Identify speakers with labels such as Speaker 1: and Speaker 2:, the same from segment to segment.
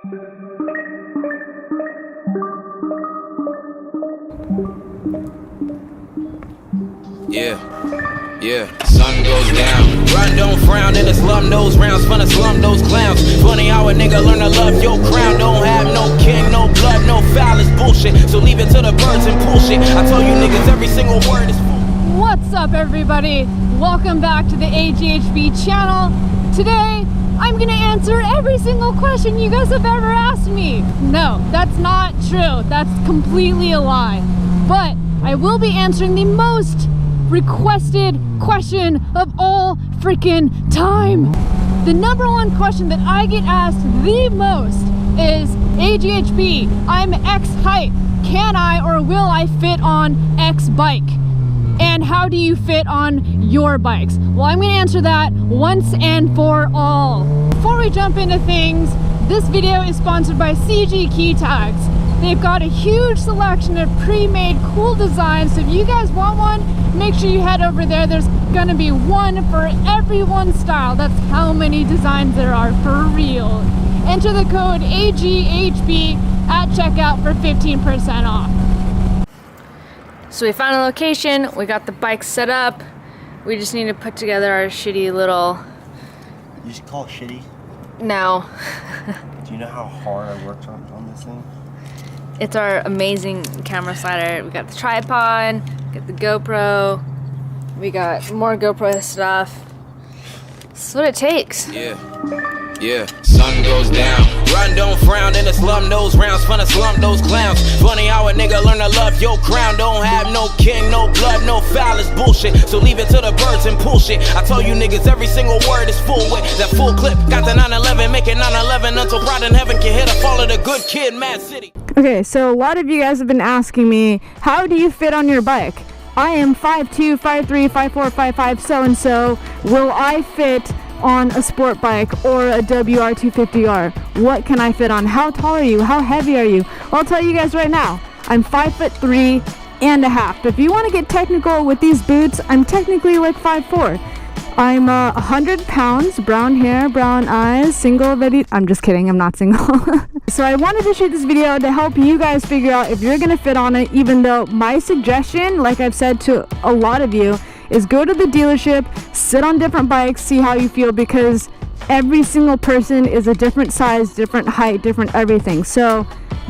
Speaker 1: Yeah, sun goes down. Run, don't frown in the slum, those rounds, fun to slum those clowns. Funny how a nigga learn to love your crown. Don't have no king, no blood, no foul, it's bullshit. So leave it to the birds and pull shit. I tell you niggas every single word is full.
Speaker 2: What's up, everybody? Welcome back to the AGHB channel. Today, I'm gonna answer every single question you guys have ever asked me. No, that's not true. That's completely a lie. But I will be answering the most requested question of all freaking time. The number one question that I get asked the most is, AGHB, I'm X height. Can I or will I fit on X bike? And how do you fit on your bikes? Well, I'm gonna answer that once and for all. Before we jump into things, this video is sponsored by CG Key Tags. They've got a huge selection of pre-made cool designs, so if you guys want one, make sure you head over there. There's gonna be one for every one style. That's how many designs there are for real. Enter the code AGHB at checkout for 15% off. So we found a location, we got the bike set up. We just need to put together our shitty little...
Speaker 3: You should call it shitty?
Speaker 2: No.
Speaker 3: Do you know how hard I worked on this thing?
Speaker 2: It's our amazing camera slider. We got the tripod, got the GoPro, we got more GoPro stuff. That's what it takes.
Speaker 1: Yeah, sun goes down. Run, don't frown in the slum, those rounds, fun to slump those clowns. Funny how a nigga learn to love your crown. Don't have no king, no blood, no foul, it's bullshit. So leave it to the birds and pull shit. I tell you niggas every single word is full with that full clip. Got the 911, make it 911 until pride in heaven can hit a fall of the good kid, Mad City.
Speaker 2: Okay, so a lot of you guys have been asking me, how do you fit on your bike? I am 5'2", 5'3", 5'4", 5'5", so-and-so. Will I fit on a sport bike or a WR250R? What can I fit on? How tall are you? How heavy are you? Well, I'll tell you guys right now, I'm 5'3.5". If you want to get technical with these boots, I'm technically like 5'4". I'm 100 pounds, brown hair, brown eyes, single, ready. I'm just kidding, I'm not single. So I wanted to shoot this video to help you guys figure out if you're gonna fit on it, even though my suggestion, like I've said to a lot of you, is go to the dealership, sit on different bikes, see how you feel, because every single person is a different size, different height, different everything. So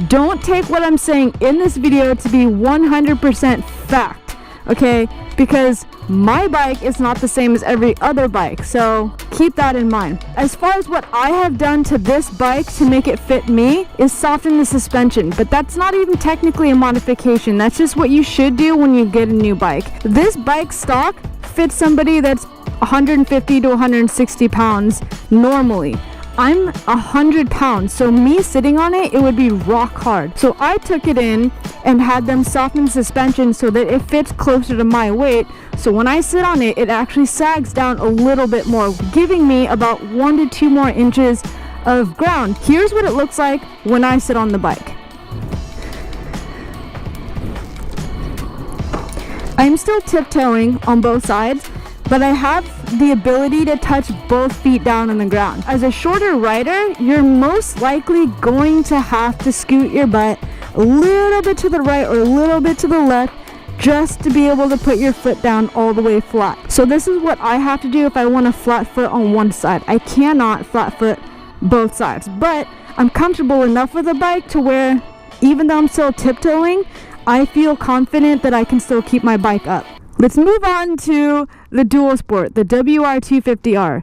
Speaker 2: don't take what I'm saying in this video to be 100% fact, okay? Because my bike is not the same as every other bike, so keep that in mind. As far as what I have done to this bike to make it fit me is soften the suspension, but that's not even technically a modification. That's just what you should do when you get a new bike. This bike stock fits somebody that's 150 to 160 pounds normally. I'm 100 pounds, so me sitting on it, it would be rock hard. So I took it in and had them soften the suspension so that it fits closer to my weight. So when I sit on it, it actually sags down a little bit more, giving me about 1 to 2 more inches of ground. Here's what it looks like when I sit on the bike. I'm still tiptoeing on both sides, but I have the ability to touch both feet down on the ground. As a shorter rider, you're most likely going to have to scoot your butt a little bit to the right or a little bit to the left just to be able to put your foot down all the way flat. So this is what I have to do if I want a flat foot on one side. I cannot flat foot both sides, but I'm comfortable enough with the bike to where even though I'm still tiptoeing, I feel confident that I can still keep my bike up. Let's move on to the dual sport, the WR250R.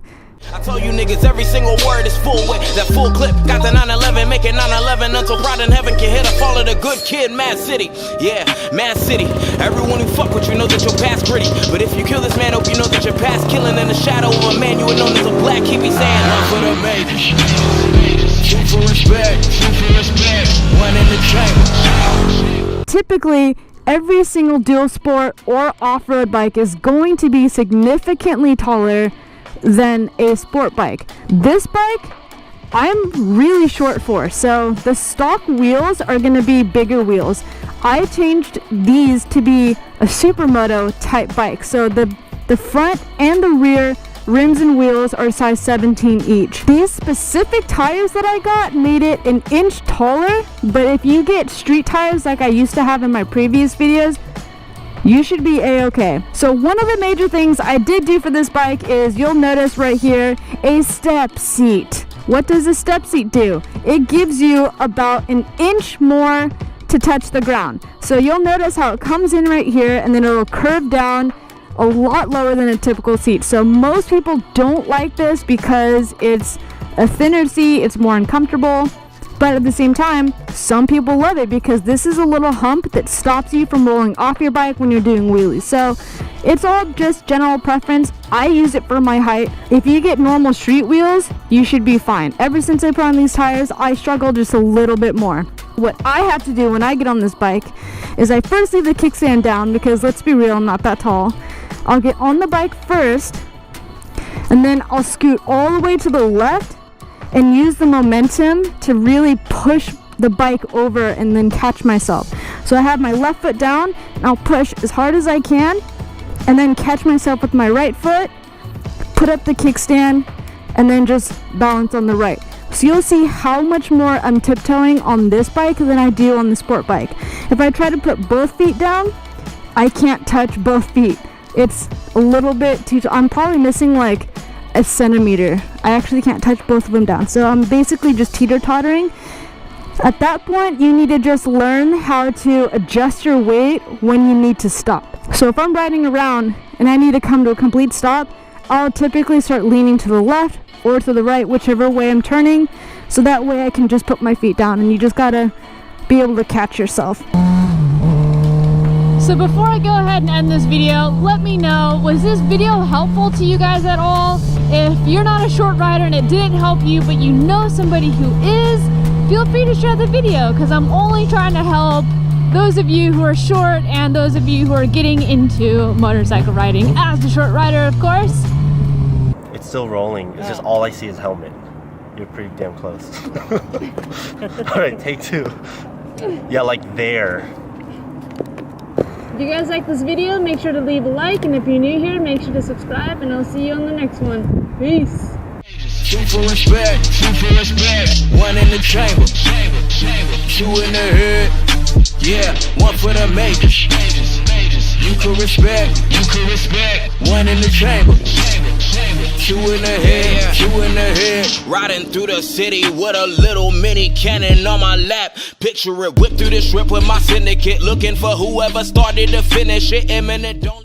Speaker 1: I tell you niggas every single word is full with that full clip. Got the 911, make it 911 until pride in heaven can hit a fall of the good kid, Mad City. Yeah, Mad City. Everyone who fuck with you know that your past gritty. But if you kill this man, hope you know that your past killing in the shadow of a man you were known as a black. He be saying, one for the majors, two for respect, one in the chamber.
Speaker 2: Typically, every single dual sport or off-road bike is going to be significantly taller than a sport bike. This bike, I'm really short for, so the stock wheels are going to be bigger wheels. I changed these to be a supermoto type bike, so the front and the rear rims and wheels are size 17 each. These specific tires that I got made it an inch taller, but if you get street tires like I used to have in my previous videos, you should be a-okay. So one of the major things I did do for this bike is, you'll notice right here, a step seat. What does a step seat do? It gives you about an inch more to touch the ground. So you'll notice how it comes in right here and then it'll curve down a lot lower than a typical seat. So most people don't like this because it's a thinner seat, it's more uncomfortable. But at the same time, some people love it because this is a little hump that stops you from rolling off your bike when you're doing wheelies. So it's all just general preference. I use it for my height. If you get normal street wheels, you should be fine. Ever since I put on these tires, I struggle just a little bit more. What I have to do when I get on this bike is I first leave the kickstand down because, let's be real, I'm not that tall. I'll get on the bike first, and then I'll scoot all the way to the left and use the momentum to really push the bike over and then catch myself. So I have my left foot down and I'll push as hard as I can and then catch myself with my right foot, put up the kickstand, and then just balance on the right. So you'll see how much more I'm tiptoeing on this bike than I do on the sport bike. If I try to put both feet down, I can't touch both feet. It's a little bit too, I'm probably missing like a centimeter. I actually can't touch both of them down. So I'm basically just teeter-tottering. At that point, you need to just learn how to adjust your weight when you need to stop. So if I'm riding around and I need to come to a complete stop, I'll typically start leaning to the left or to the right, whichever way I'm turning. So that way I can just put my feet down, and you just gotta be able to catch yourself. So before I go ahead and end this video, let me know, was this video helpful to you guys at all? If you're not a short rider and it didn't help you, but you know somebody who is, feel free to share the video, because I'm only trying to help those of you who are short and those of you who are getting into motorcycle riding. As a short rider, of course.
Speaker 3: It's still rolling. It's just all I see is helmet. You're pretty damn close. Alright, take two. Yeah, like there.
Speaker 2: If you guys like this video, make sure to leave a like, and if you're new here, make sure to subscribe, and I'll see you on the next one. Peace.
Speaker 1: Two for respect, one in the chamber, two in the hood, yeah, one for the majors. You can respect, one in the chamber, two in the head, riding through the city with a little mini cannon on my lap. Picture it, whip through the strip with my syndicate, looking for whoever started to finish it. Imminent, don't